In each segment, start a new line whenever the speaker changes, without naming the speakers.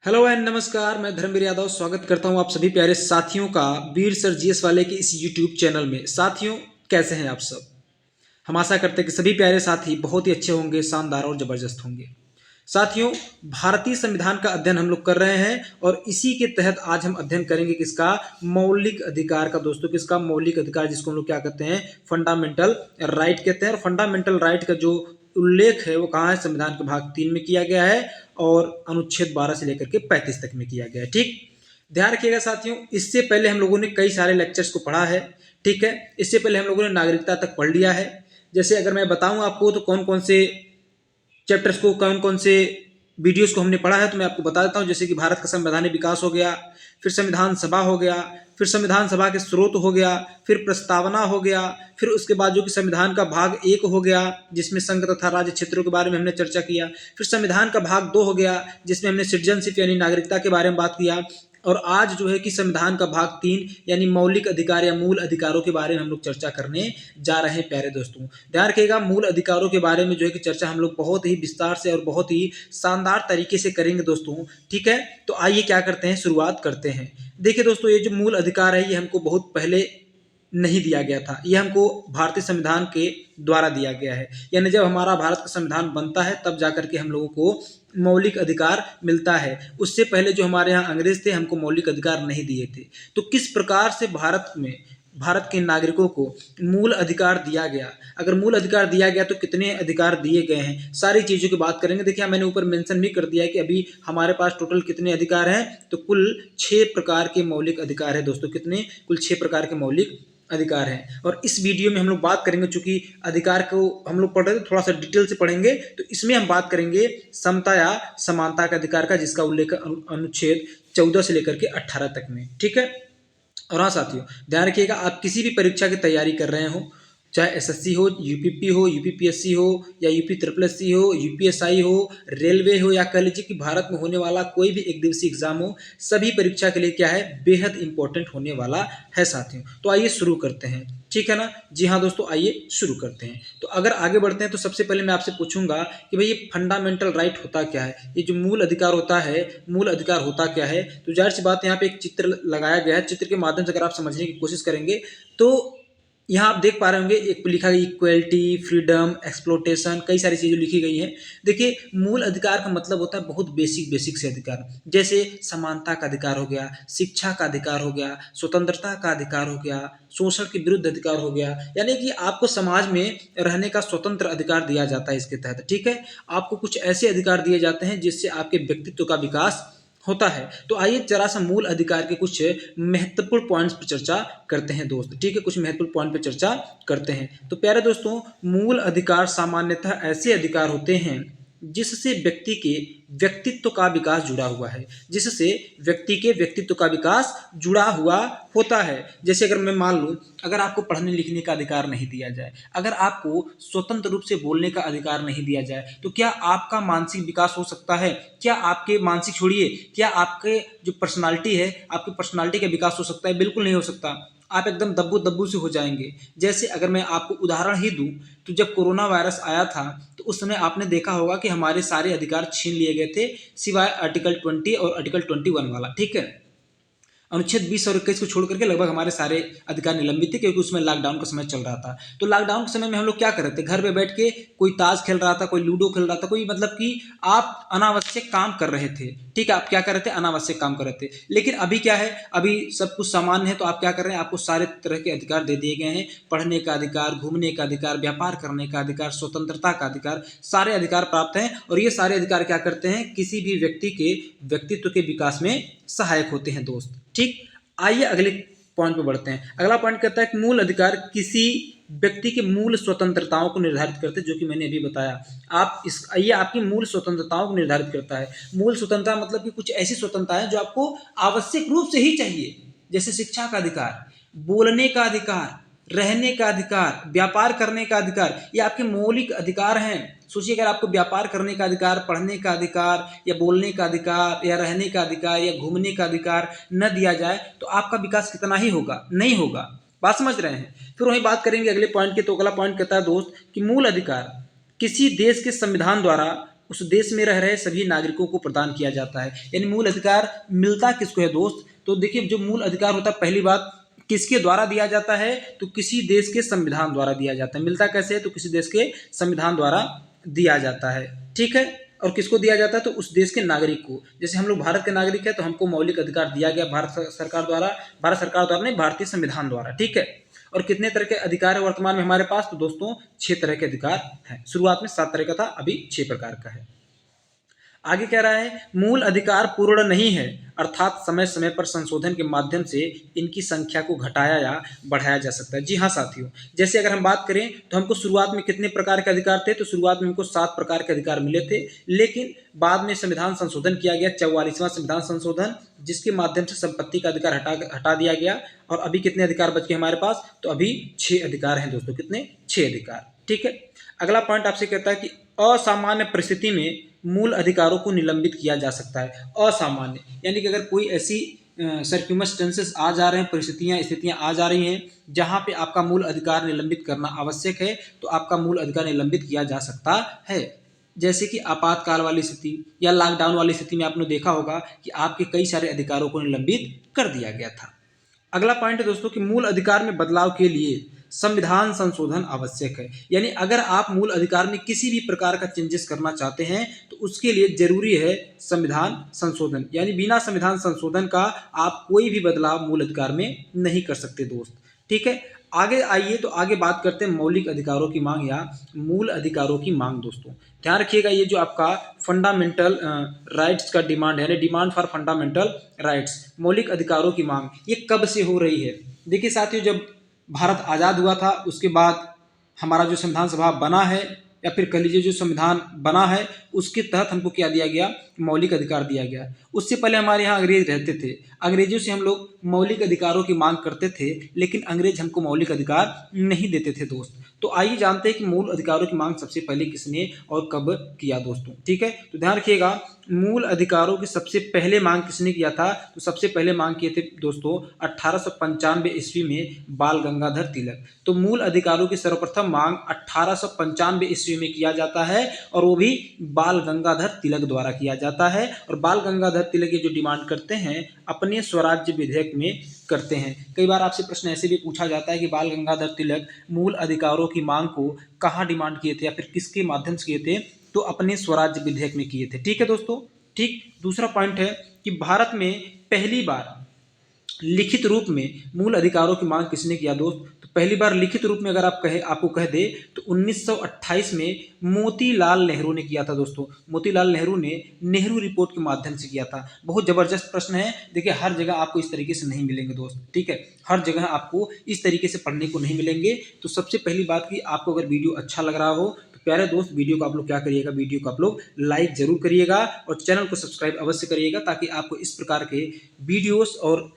Hello and नमस्कार। मैं धर्मवीर यादव स्वागत करता हूं आप सभी प्यारे साथियों का वीर सर जीएस वाले के इस यूट्यूब चैनल में। साथियों, कैसे हैं आप सब? हम आशा करते हैं कि सभी प्यारे साथी बहुत ही अच्छे होंगे, शानदार और जबरदस्त होंगे। साथियों, भारतीय संविधान का अध्ययन हम लोग कर रहे हैं और इसी के तहत आज हम अध्ययन करेंगे किसका? मौलिक अधिकार का। दोस्तों, किसका? मौलिक अधिकार, जिसको हम लोग क्या कहते हैं? फंडामेंटल राइट कहते हैं। और फंडामेंटल राइट का जो उल्लेख है वो कहाँ है? संविधान के भाग 3 में किया गया है और अनुच्छेद 12 से लेकर के 35 तक में किया गया है। ठीक, ध्यान रखिएगा साथियों। इससे पहले हम लोगों ने कई सारे लेक्चर्स को पढ़ा है। ठीक है, इससे पहले हम लोगों ने नागरिकता तक पढ़ लिया है। जैसे अगर मैं बताऊं आपको तो कौन कौन से चैप्टर्स को, कौन कौन से वीडियोस को हमने पढ़ा है, तो मैं आपको बता देता हूं। जैसे कि भारत का संवैधानिक विकास हो गया, फिर संविधान सभा हो गया, फिर संविधान सभा के स्रोत हो गया, फिर प्रस्तावना हो गया, फिर उसके बाद जो कि संविधान का भाग 1 हो गया जिसमें संघ तथा राज्य क्षेत्रों के बारे में हमने चर्चा किया, फिर संविधान का भाग 2 हो गया जिसमें हमने सिटीजनशिप यानी नागरिकता के बारे में बात किया, और आज जो है कि संविधान का भाग 3 यानी मौलिक अधिकार या मूल अधिकारों के बारे में हम लोग चर्चा करने जा रहे हैं। प्यारे दोस्तों, ध्यान रखिएगा, मूल अधिकारों के बारे में जो है कि चर्चा हम लोग बहुत ही विस्तार से और बहुत ही शानदार तरीके से करेंगे दोस्तों। ठीक है, तो आइए क्या करते हैं, शुरुआत करते हैं। देखिए दोस्तों, ये जो मूल अधिकार है ये हमको बहुत पहले नहीं दिया गया था। ये हमको भारतीय संविधान के द्वारा दिया गया है, यानी जब हमारा भारत का संविधान बनता है तब जाकर के हम लोगों को मौलिक अधिकार मिलता है। उससे पहले जो हमारे यहाँ अंग्रेज थे हमको मौलिक अधिकार नहीं दिए थे। तो किस प्रकार से भारत के नागरिकों को मूल अधिकार दिया गया, अगर मूल अधिकार दिया गया तो कितने अधिकार दिए गए हैं, सारी चीज़ों की बात करेंगे। देखिए, मैंने ऊपर मेंशन भी कर दिया है कि अभी हमारे पास टोटल कितने अधिकार हैं, तो कुल 6 प्रकार के मौलिक अधिकार है दोस्तों। कितने? कुल 6 प्रकार के मौलिक अधिकार हैं। और इस वीडियो में हम लोग बात करेंगे, चूंकि अधिकार को हम लोग पढ़ रहे थे, थोड़ा सा डिटेल से पढ़ेंगे, तो इसमें हम बात करेंगे समता या समानता के अधिकार का, जिसका उल्लेख अनुच्छेद 14 से लेकर के 18 तक में। ठीक है, और हाँ साथियों, ध्यान रखिएगा, आप किसी भी परीक्षा की तैयारी कर रहे हो, चाहे एसएससी हो, यूपीपी हो, यूपीपीएससी हो, या यूपी ट्रिपल एस सी हो, यूपीएसआई हो, रेलवे हो, या कह लीजिए कि भारत में होने वाला कोई भी एक दिवसीय एग्जाम हो, सभी परीक्षा के लिए क्या है? बेहद इंपॉर्टेंट होने वाला है साथियों। तो आइए शुरू करते हैं। ठीक है ना? जी हाँ दोस्तों, आइए शुरू करते हैं। तो अगर आगे बढ़ते हैं तो सबसे पहले मैं आपसे पूछूंगा कि भाई ये फंडामेंटल राइट होता क्या है? ये जो मूल अधिकार होता है, मूल अधिकार होता क्या है? तो जाहिर सी बात है, यहाँ पे एक चित्र लगाया गया है। चित्र के माध्यम से अगर आप समझने की कोशिश करेंगे तो यहाँ आप देख पा रहे होंगे, एक लिखा गया इक्वलिटी, फ्रीडम, एक्सप्लोटेशन, कई सारी चीज़ें लिखी गई हैं। देखिए, मूल अधिकार का मतलब होता है बहुत बेसिक से अधिकार, जैसे समानता का अधिकार हो गया, शिक्षा का अधिकार हो गया, स्वतंत्रता का अधिकार हो गया, शोषण के विरुद्ध अधिकार हो गया, यानी कि आपको समाज में रहने का स्वतंत्र अधिकार दिया जाता है इसके तहत। ठीक है, आपको कुछ ऐसे अधिकार दिए जाते हैं जिससे आपके व्यक्तित्व का विकास होता है। तो आइए जरा सा मूल अधिकार के कुछ महत्वपूर्ण पॉइंट्स पर चर्चा करते हैं दोस्त। ठीक है, कुछ महत्वपूर्ण पॉइंट पर चर्चा करते हैं। तो प्यारे दोस्तों, मूल अधिकार सामान्यतः ऐसे अधिकार होते हैं जिससे व्यक्ति के व्यक्तित्व का विकास जुड़ा हुआ है, जिससे व्यक्ति के व्यक्तित्व का विकास जुड़ा हुआ होता है। जैसे अगर मैं मान लूँ, अगर आपको पढ़ने लिखने का अधिकार नहीं दिया जाए, अगर आपको स्वतंत्र रूप से बोलने का अधिकार नहीं दिया जाए, तो क्या आपका मानसिक विकास हो सकता है? क्या आपके मानसिक छोड़िए, क्या आपके जो पर्सनालिटी है, आपकी पर्सनालिटी का विकास हो सकता है? बिल्कुल नहीं हो सकता। आप एकदम दब्बू दब्बू से हो जाएंगे। जैसे अगर मैं आपको उदाहरण ही दूं, तो जब कोरोना वायरस आया था तो उस समय आपने देखा होगा कि हमारे सारे अधिकार छीन लिए गए थे, सिवाय आर्टिकल 20 और आर्टिकल 21 वाला। ठीक है, अनुच्छेद 20 और 21 को छोड़ करके लगभग हमारे सारे अधिकार निलंबित थे, क्योंकि उसमें लॉकडाउन का समय चल रहा था। तो लॉकडाउन के समय में हम लोग क्या कर रहे थे? घर पे बैठ के कोई ताश खेल रहा था, कोई लूडो खेल रहा था, कोई मतलब कि आप अनावश्यक काम कर रहे थे। ठीक है, आप क्या कर रहे थे? अनावश्यक काम कर रहे थे। लेकिन अभी क्या है? अभी सब कुछ सामान्य है, तो आप क्या कर रहे हैं? आपको सारे तरह के अधिकार दे दिए गए हैं। पढ़ने का अधिकार, घूमने का अधिकार, व्यापार करने का अधिकार, स्वतंत्रता का अधिकार, सारे अधिकार प्राप्त हैं। और ये सारे अधिकार क्या करते हैं? किसी भी व्यक्ति के व्यक्तित्व के विकास में सहायक होते हैं दोस्त। ठीक, आइए अगले पॉइंट पे बढ़ते हैं। अगला पॉइंट कहता है कि मूल अधिकार किसी व्यक्ति के मूल स्वतंत्रताओं को निर्धारित करते हैं, जो कि मैंने अभी बताया। ये आपकी मूल स्वतंत्रताओं को निर्धारित करता है। मूल स्वतंत्रता मतलब कि कुछ ऐसी स्वतंत्रता है जो आपको आवश्यक रूप से ही चाहिए, जैसे शिक्षा का अधिकार, बोलने का अधिकार, रहने का अधिकार, व्यापार करने का अधिकार, ये आपके मौलिक अधिकार हैं। सोचिए, अगर आपको व्यापार करने का अधिकार, पढ़ने का अधिकार, या बोलने का अधिकार, या रहने का अधिकार, या घूमने का अधिकार न दिया जाए तो आपका विकास कितना ही होगा? नहीं होगा। बात समझ रहे हैं? फिर वही बात करेंगे अगले पॉइंट की। तो अगला पॉइंट कहता है दोस्त कि मूल अधिकार किसी देश के संविधान द्वारा उस देश में रह रहे सभी नागरिकों को प्रदान किया जाता है। यानी मूल अधिकार मिलता किसको है दोस्त? तो देखिए, जो मूल अधिकार होता है, पहली बात किसके द्वारा दिया जाता है? तो किसी देश के संविधान द्वारा दिया जाता है। मिलता कैसे है? तो किसी देश के संविधान द्वारा दिया जाता है, ठीक है। और किसको दिया जाता है? तो उस देश के नागरिक को। जैसे हम लोग भारत के नागरिक हैं तो हमको मौलिक अधिकार दिया गया भारत सरकार द्वारा नहीं, भारतीय संविधान द्वारा, ठीक है। और कितने तरह के अधिकार है वर्तमान में हमारे पास? तो दोस्तों 6 तरह के अधिकार हैं। शुरुआत में 7 तरह का था, अभी 6 प्रकार का है। आगे कह रहा है, मूल अधिकार पूर्ण नहीं है, अर्थात समय समय पर संशोधन के माध्यम से इनकी संख्या को घटाया या बढ़ाया जा सकता है। जी हाँ साथियों, जैसे अगर हम बात करें तो हमको शुरुआत में कितने प्रकार के अधिकार थे? तो शुरुआत में हमको 7 प्रकार के अधिकार मिले थे, लेकिन बाद में संविधान संशोधन किया गया, 44वां संविधान संशोधन, जिसके माध्यम से संपत्ति का अधिकार हटा दिया गया। और अभी कितने अधिकार बच गए हमारे पास? तो अभी 6 अधिकार हैं दोस्तों। कितने? 6 अधिकार, ठीक है। अगला पॉइंट आपसे कहता है कि असामान्य परिस्थिति में मूल अधिकारों को निलंबित किया जा सकता है। असामान्य यानी कि अगर कोई ऐसी सर्क्यूमस्टेंसेस आ जा रहे हैं, परिस्थितियां स्थितियां आ जा रही हैं जहां पे आपका मूल अधिकार निलंबित करना आवश्यक है, तो आपका मूल अधिकार निलंबित किया जा सकता है। जैसे कि आपातकाल वाली स्थिति या लॉकडाउन वाली स्थिति में आपने देखा होगा कि आपके कई सारे अधिकारों को निलंबित कर दिया गया था। अगला पॉइंट है दोस्तों कि मूल अधिकार में बदलाव के लिए संविधान संशोधन आवश्यक है। यानी अगर आप मूल अधिकार में किसी भी प्रकार का चेंजेस करना चाहते हैं तो उसके लिए जरूरी है संविधान संशोधन। यानी बिना संविधान संशोधन का आप कोई भी बदलाव मूल अधिकार में नहीं कर सकते दोस्त, ठीक है। आगे आइए तो आगे बात करते हैं मौलिक अधिकारों की मांग या मूल अधिकारों की मांग। दोस्तों ध्यान रखिएगा, ये जो आपका फंडामेंटल राइट्स का डिमांड है, यानी डिमांड फॉर फंडामेंटल राइट्स, मौलिक अधिकारों की मांग, ये कब से हो रही है? देखिए साथियों, जब भारत आज़ाद हुआ था उसके बाद हमारा जो संविधान सभा बना है, या फिर कह लीजिए जो संविधान बना है, उसके तहत हमको क्या दिया गया? मौलिक अधिकार दिया गया। उससे पहले हमारे यहाँ अंग्रेज रहते थे, अंग्रेजों से हम लोग मौलिक अधिकारों की मांग करते थे, लेकिन अंग्रेज हमको मौलिक अधिकार नहीं देते थे दोस्त। तो आइए जानते हैं कि मूल अधिकारों की मांग सबसे पहले किसने और कब किया दोस्तों, ठीक है। तो ध्यान रखिएगा, मूल अधिकारों की सबसे पहले मांग किसने किया था? तो सबसे पहले मांग किए थे दोस्तों 1895 ईस्वी में बाल गंगाधर तिलक। तो मूल अधिकारों की सर्वप्रथम मांग 1895 ईस्वी में किया जाता है, और वो भी बाल गंगाधर तिलक द्वारा किया जाता है। और बाल गंगाधर तिलक ये जो डिमांड करते हैं अपने स्वराज्य विधेयक में करते हैं। कई बार आपसे प्रश्न ऐसे भी पूछा जाता है कि बाल गंगाधर तिलक मूल अधिकारों की मांग को कहाँ डिमांड किए थे या फिर किसके माध्यम से किए थे? तो अपने स्वराज्य विधेयक में किए थे, ठीक है दोस्तों, ठीक। दूसरा पॉइंट है कि भारत में पहली बार लिखित रूप में मूल अधिकारों की मांग किसने किया दोस्त? तो पहली बार लिखित रूप में अगर आपको कह दे तो 1928 में मोतीलाल नेहरू ने किया था दोस्तों। मोतीलाल नेहरू ने नेहरू रिपोर्ट के माध्यम से किया था। बहुत जबरदस्त प्रश्न है, देखिए हर जगह आपको इस तरीके से नहीं मिलेंगे दोस्त, ठीक है। हर जगह आपको इस तरीके से पढ़ने को नहीं मिलेंगे। तो सबसे पहली बात कि आपको अगर वीडियो अच्छा लग रहा हो तो प्यारे दोस्त वीडियो को आप लोग क्या करिएगा? वीडियो को आप लोग लाइक जरूर करिएगा और चैनल को सब्सक्राइब अवश्य करिएगा, ताकि आपको इस प्रकार के वीडियोस और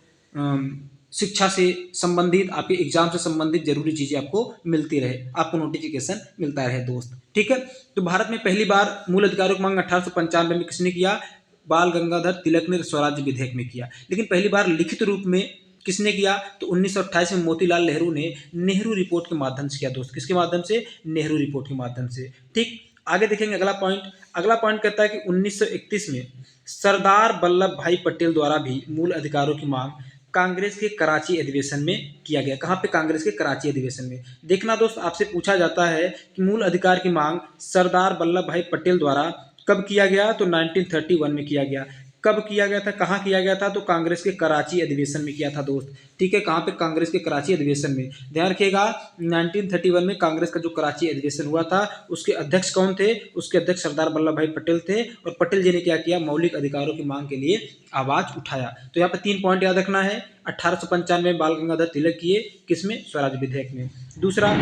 शिक्षा से संबंधित, आपके एग्जाम से संबंधित जरूरी चीजें आपको मिलती रहे, आपको नोटिफिकेशन मिलता रहे दोस्त, ठीक है। तो भारत में पहली बार मूल अधिकारों की मांग 1895 में किसने किया? बाल गंगाधर तिलक ने स्वराज्य विधेयक में किया। लेकिन पहली बार लिखित रूप में किसने किया? तो 1928 में मोतीलाल नेहरू ने नेहरू रिपोर्ट के माध्यम से किया दोस्त। किसके माध्यम से? नेहरू रिपोर्ट के माध्यम से, ठीक। आगे देखेंगे अगला पॉइंट कहता है कि 1931 में सरदार वल्लभ भाई पटेल द्वारा भी मूल अधिकारों की मांग कांग्रेस के कराची अधिवेशन में किया गया। कहाँ पे? कांग्रेस के कराची अधिवेशन में। देखना दोस्त, आपसे पूछा जाता है कि मूल अधिकार की मांग सरदार वल्लभ भाई पटेल द्वारा कब किया गया? तो 1931 में किया गया। कब किया गया था? कहाँ किया गया था? तो कांग्रेस के कराची अधिवेशन में किया था दोस्त, ठीक है। कहाँ पे? कांग्रेस के कराची अधिवेशन में। ध्यान रखिएगा, 1931 में कांग्रेस का जो कराची अधिवेशन हुआ था उसके अध्यक्ष कौन थे? उसके अध्यक्ष सरदार वल्लभ भाई पटेल थे। और पटेल जी ने क्या किया? मौलिक अधिकारों की मांग के लिए आवाज उठाया। तो यहाँ पे 3 पॉइंट याद रखना है। 1895 में बाल गंगाधर तिलक किए, किसमें? स्वराज विधेयक में। दूसरा,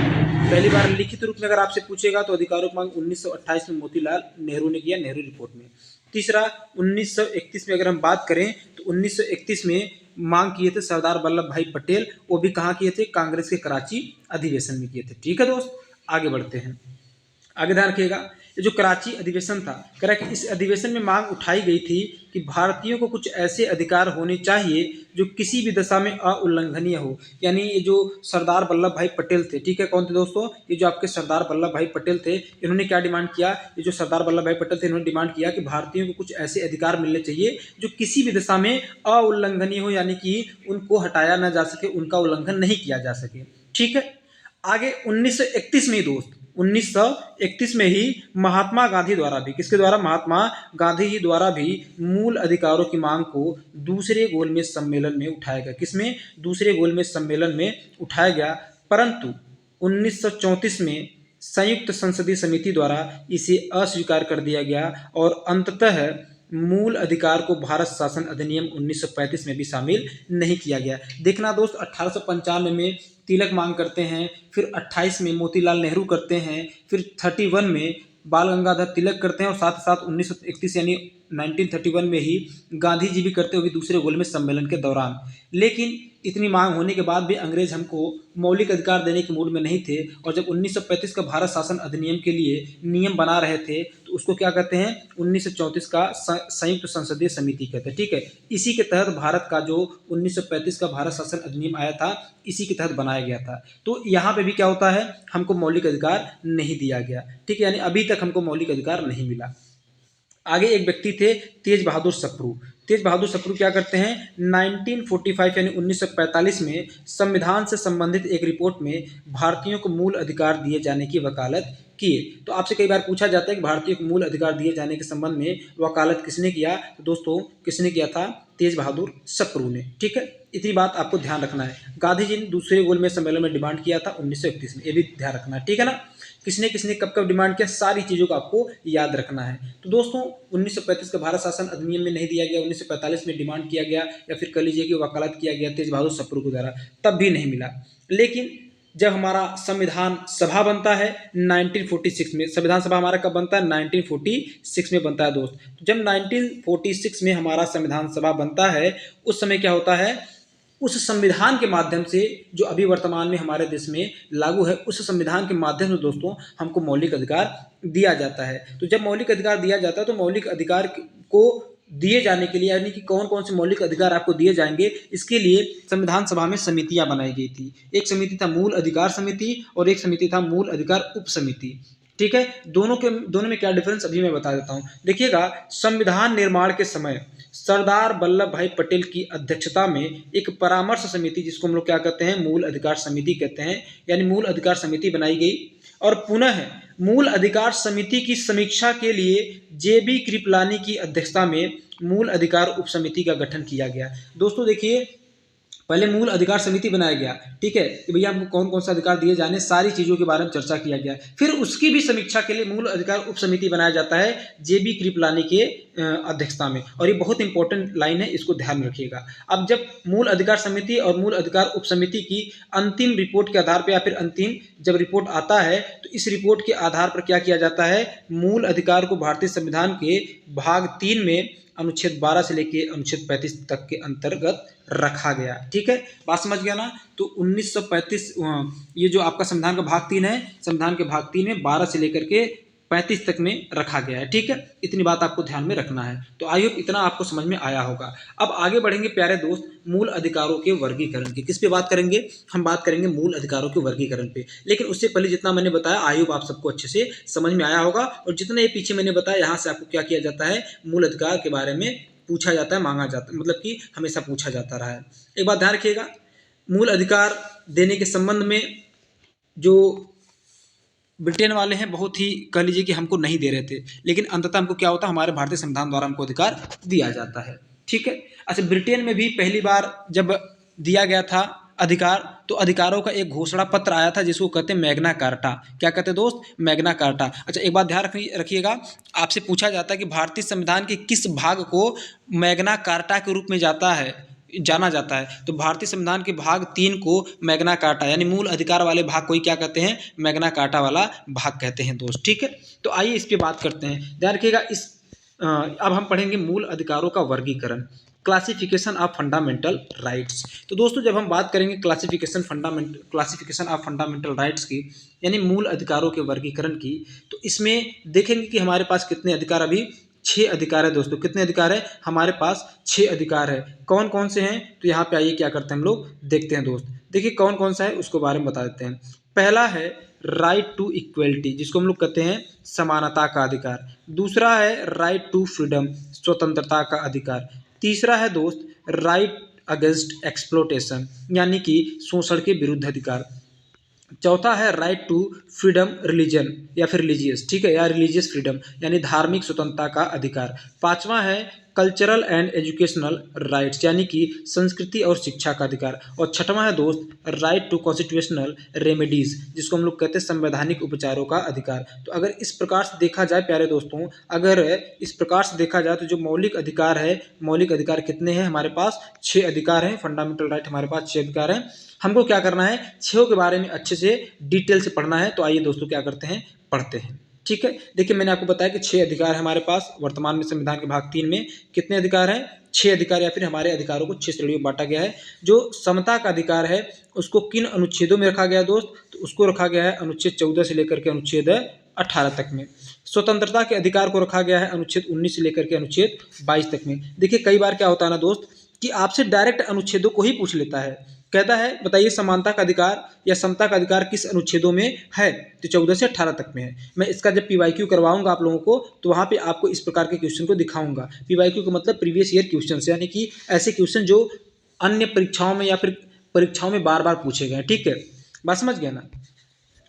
पहली बार लिखित रूप में अगर आपसे पूछेगा तो अधिकारों की मांग 1928 में मोतीलाल नेहरू ने किया, नेहरू रिपोर्ट में। तीसरा, 1931 में अगर हम बात करें तो 1931 में मांग किए थे सरदार वल्लभ भाई पटेल, वो भी कहाँ किए थे? कांग्रेस के कराची अधिवेशन में किए थे, ठीक है दोस्त। आगे बढ़ते हैं, आगे ध्यान रखिएगा ये जो कराची अधिवेशन था, कह रहा है कि इस अधिवेशन में मांग उठाई गई थी कि भारतीयों को कुछ ऐसे अधिकार होने चाहिए जो किसी भी दशा में अउल्लंघनीय हो। यानी ये जो सरदार वल्लभ भाई पटेल थे, ठीक है, कौन थे दोस्तों, ये जो आपके सरदार वल्लभ भाई पटेल थे, इन्होंने क्या डिमांड किया, ये जो सरदार वल्लभ भाई पटेल थे इन्होंने डिमांड किया कि भारतीयों को कुछ ऐसे अधिकार मिलने चाहिए जो किसी भी दशा में अउल्लंघनीय हो, यानी कि उनको हटाया ना जा सके, उनका उल्लंघन नहीं किया जा सके। ठीक है, आगे 1931 में दोस्त 1931 में ही महात्मा गांधी द्वारा भी, किसके द्वारा, महात्मा गांधी जी द्वारा भी मूल अधिकारों की मांग को दूसरे गोलमेज सम्मेलन में उठाया गया। किसमें, दूसरे गोलमेज सम्मेलन में उठाया गया, परंतु 1934 में संयुक्त संसदीय समिति द्वारा इसे अस्वीकार कर दिया गया और अंततः मूल अधिकार को भारत शासन अधिनियम 1935 में भी शामिल नहीं किया गया। देखना दोस्त, 1895 में तिलक मांग करते हैं, फिर 28 में मोतीलाल नेहरू करते हैं, फिर 31 में बाल गंगाधर तिलक करते हैं और साथ साथ 1931 यानी 1931 में ही गांधी जी भी करते हुए दूसरे गोलमेज सम्मेलन के दौरान। लेकिन इतनी मांग होने के बाद भी अंग्रेज हमको मौलिक अधिकार देने के मूड में नहीं थे, और जब 1935 का भारत शासन अधिनियम के लिए नियम बना रहे थे तो उसको क्या कहते हैं, 1934 का संयुक्त संसदीय समिति कहते हैं। ठीक है, इसी के तहत भारत का जो 1935 का भारत शासन अधिनियम आया था, इसी के तहत बनाया गया था। तो यहाँ पे भी क्या होता है, हमको मौलिक अधिकार नहीं दिया गया। ठीक है, यानी अभी तक हमको मौलिक अधिकार नहीं मिला। आगे एक व्यक्ति थे तेज बहादुर सप्रू। तेज बहादुर सप्रू क्या करते हैं, 1945 यानी 1945 में संविधान से संबंधित एक रिपोर्ट में भारतीयों को मूल अधिकार दिए जाने की वकालत किए। तो आपसे कई बार पूछा जाता है कि भारतीयों को मूल अधिकार दिए जाने के संबंध में वकालत किसने किया, तो दोस्तों किसने किया था, तेज बहादुर सप्रू ने। ठीक है, इतनी बात आपको ध्यान रखना है। गांधी जी ने दूसरे गोलमेज सम्मेलन में डिमांड किया था 1931 में, ये भी ध्यान रखना है। ठीक है ना, किसने किसने कब कब डिमांड किया, सारी चीज़ों को आपको याद रखना है। तो दोस्तों 1935 का भारत शासन अधिनियम में नहीं दिया गया, 1945 में डिमांड किया गया या फिर कह लीजिए कि वकालत किया गया तेज बहादुर सप्रू के द्वारा, तब भी नहीं मिला। लेकिन जब हमारा संविधान सभा बनता है 1946 में, संविधान सभा हमारा कब बनता है, 1946 में बनता है दोस्त। जब 1946 में हमारा संविधान सभा बनता है, उस समय क्या होता है, उस संविधान के माध्यम से जो अभी वर्तमान में हमारे देश में लागू है, उस संविधान के माध्यम से दोस्तों हमको मौलिक अधिकार दिया जाता है। तो जब मौलिक अधिकार दिया जाता है तो मौलिक अधिकार को दिए जाने के लिए, यानी कि कौन कौन से मौलिक अधिकार आपको दिए जाएंगे, इसके लिए संविधान सभा में समितियां बनाई गई थी। एक समिति था मूल अधिकार समिति और एक समिति था मूल अधिकार उप समिति। ठीक है, दोनों में क्या डिफरेंस अभी मैं बता देता हूं। देखिएगा, संविधान निर्माण के समय सरदार वल्लभ भाई पटेल की अध्यक्षता में एक परामर्श समिति, जिसको हम लोग क्या कहते हैं, मूल अधिकार समिति कहते हैं, यानी मूल अधिकार समिति बनाई गई और पुनः मूल अधिकार समिति की समीक्षा के लिए जेबी कृपलानी की अध्यक्षता में मूल अधिकार उप समिति का गठन किया गया। दोस्तों देखिए, पहले मूल अधिकार समिति बनाया गया, ठीक है, कि भैया हमको कौन कौन सा अधिकार दिए जाने, सारी चीज़ों के बारे में चर्चा किया गया। फिर उसकी भी समीक्षा के लिए मूल अधिकार उप समिति बनाया जाता है जेबी कृपलानी के अध्यक्षता में। और ये बहुत इंपॉर्टेंट लाइन है, इसको ध्यान रखिएगा। अब जब मूल अधिकार समिति और मूल अधिकार उप समिति की अंतिम रिपोर्ट के आधार पर या फिर अंतिम जब रिपोर्ट आता है, तो इस रिपोर्ट के आधार पर क्या किया जाता है, मूल अधिकार को भारतीय संविधान के भाग 3 में अनुच्छेद 12 से लेकर अनुच्छेद 35 तक के अंतर्गत रखा गया। ठीक है, बात समझ गया ना। तो 1935 ये जो आपका संविधान का भाग 3 है, संविधान के भाग 3 में 12 से लेकर के 35 तक में रखा गया है। ठीक है, इतनी बात आपको ध्यान में रखना है। तो आई होप इतना आपको समझ में आया होगा। अब आगे बढ़ेंगे प्यारे दोस्त, मूल अधिकारों के वर्गीकरण की। किस पे बात करेंगे, हम बात करेंगे मूल अधिकारों के वर्गीकरण पे। लेकिन उससे पहले जितना मैंने बताया, आई होप आप सबको अच्छे से समझ में आया होगा। और जितना ये पीछे मैंने बताया, यहाँ से आपको क्या किया जाता है, मूल अधिकार के बारे में पूछा जाता है, मांगा जाता है, मतलब कि हमेशा पूछा जाता रहा है। एक बात ध्यान रखिएगा, मूल अधिकार देने के संबंध में जो ब्रिटेन वाले हैं, बहुत ही कह लीजिए कि हमको नहीं दे रहे थे, लेकिन अंततः हमको क्या होता है, हमारे भारतीय संविधान द्वारा हमको अधिकार दिया जाता है। ठीक है, अच्छा, ब्रिटेन में भी पहली बार जब दिया गया था अधिकार, तो अधिकारों का एक घोषणा पत्र आया था जिसको कहते हैं मैग्ना कार्टा। क्या कहते हैं दोस्त, मैग्ना कार्टा। अच्छा, एक बात ध्यान रखिएगा, आपसे पूछा जाता है कि भारतीय संविधान के किस भाग को मैग्ना कार्टा के रूप में जाना जाता है, तो भारतीय संविधान के भाग 3 को मैग्ना कार्टा यानी मूल अधिकार वाले भाग को ही क्या कहते हैं, मैग्ना कार्टा वाला भाग कहते हैं दोस्त। ठीक है, तो आइए इस पे बात करते हैं। ध्यान रखिएगा, इस अब हम पढ़ेंगे मूल अधिकारों का वर्गीकरण, क्लासिफिकेशन ऑफ फंडामेंटल राइट्स। तो दोस्तों जब हम बात करेंगे क्लासिफिकेशन ऑफ फंडामेंटल राइट्स की, यानी मूल अधिकारों के वर्गीकरण की, तो इसमें देखेंगे कि हमारे पास कितने अधिकार, अभी 6 अधिकार है दोस्तों। कितने अधिकार है हमारे पास? 6 अधिकार है। कौन कौन से हैं? तो यहाँ पे आइए क्या करते हैं हम लोग देखते हैं दोस्त। देखिए कौन कौन सा है उसको बारे में बता देते हैं। पहला है राइट टू इक्वलिटी, जिसको हम लोग कहते हैं समानता का अधिकार। दूसरा है राइट टू फ्रीडम, स्वतंत्रता का अधिकार। तीसरा है दोस्त राइट अगेंस्ट एक्सप्लोटेशन, यानी कि शोषण के विरुद्ध अधिकार। चौथा है राइट टू फ्रीडम रिलीजन या फिर रिलीजियस, ठीक है, या रिलीजियस फ्रीडम, यानी धार्मिक स्वतंत्रता का अधिकार। पांचवा है कल्चरल एंड एजुकेशनल राइट्स, यानी कि संस्कृति और शिक्षा का अधिकार। और छठवां है दोस्त राइट टू कॉन्स्टिट्यूशनल रेमेडीज, जिसको हम लोग कहते हैं संवैधानिक उपचारों का अधिकार। तो अगर इस प्रकार से देखा जाए प्यारे दोस्तों, अगर इस प्रकार से देखा जाए तो जो मौलिक अधिकार है, मौलिक अधिकार कितने हैं हमारे पास? 6 अधिकार हैं। फंडामेंटल राइट हमारे पास 6 अधिकार हैं। हमको क्या करना है? 6 के बारे में अच्छे से डिटेल से पढ़ना है। तो आइए दोस्तों क्या करते हैं, पढ़ते हैं। ठीक है, देखिए मैंने आपको बताया कि 6 अधिकार है हमारे पास। वर्तमान में संविधान के भाग 3 में कितने अधिकार हैं? 6 अधिकार, या फिर हमारे अधिकारों को 6 श्रेणियों में बांटा गया है। जो समता का अधिकार है उसको किन अनुच्छेदों में रखा गया दोस्त? तो उसको रखा गया है अनुच्छेद 14 से लेकर के अनुच्छेद 18 तक में। स्वतंत्रता के अधिकार को रखा गया है अनुच्छेद 19 से लेकर के अनुच्छेद 22 तक में। देखिए कई बार क्या होता है ना दोस्त कि आपसे डायरेक्ट अनुच्छेदों को ही पूछ लेता है, कहता है बताइए समानता का अधिकार या समता का अधिकार किस अनुच्छेदों में है? तो 14 से 18 तक में है। मैं इसका जब पीवाईक्यू करवाऊंगा आप लोगों को तो वहां पे आपको इस प्रकार के क्वेश्चन को दिखाऊंगा। पीवाईक्यू का मतलब प्रीवियस ईयर क्वेश्चन, यानी कि ऐसे क्वेश्चन जो अन्य परीक्षाओं में या फिर परीक्षाओं में बार बार पूछे गए। ठीक है, बात समझ गया ना?